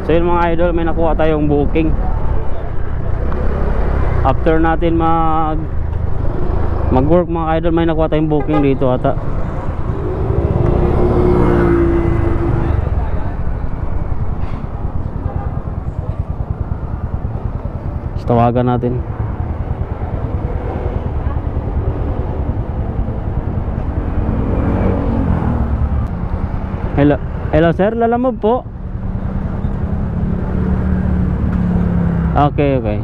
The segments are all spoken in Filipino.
So yun mga idol, may nakuha tayong booking. After natin mag-work mga idol, may nakuha tayong booking dito ata. Tawagan natin. Hello, hello sir, Lalamove po. Okay, okay.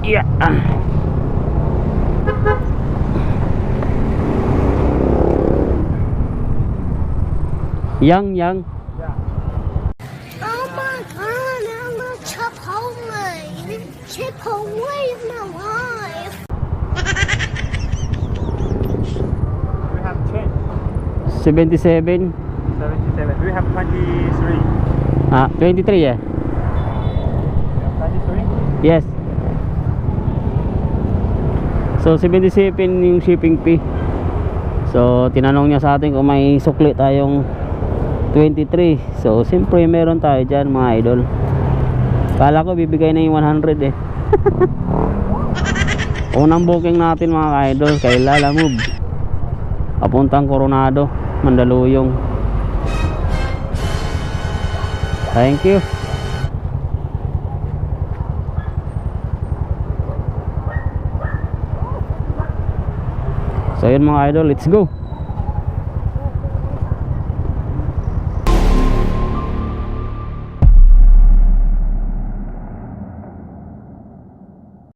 Yeah. Yang. Yeah. Oh my god, I'm a Chipotle. Chipotle is my life. We have change. 77. 77. We have 23. 23 ya? 23? Yes. So 77 yung shipping fee. So tinanong niya sa atin kung may sukli tayong 23. So siyempre meron tayo dyan mga idol. Kala ko bibigay na yung 100 eh. Unang booking natin mga idol kay Lalamove, papuntang Coronado, Mandaluyong. Thank you. So yun mga idol, let's go.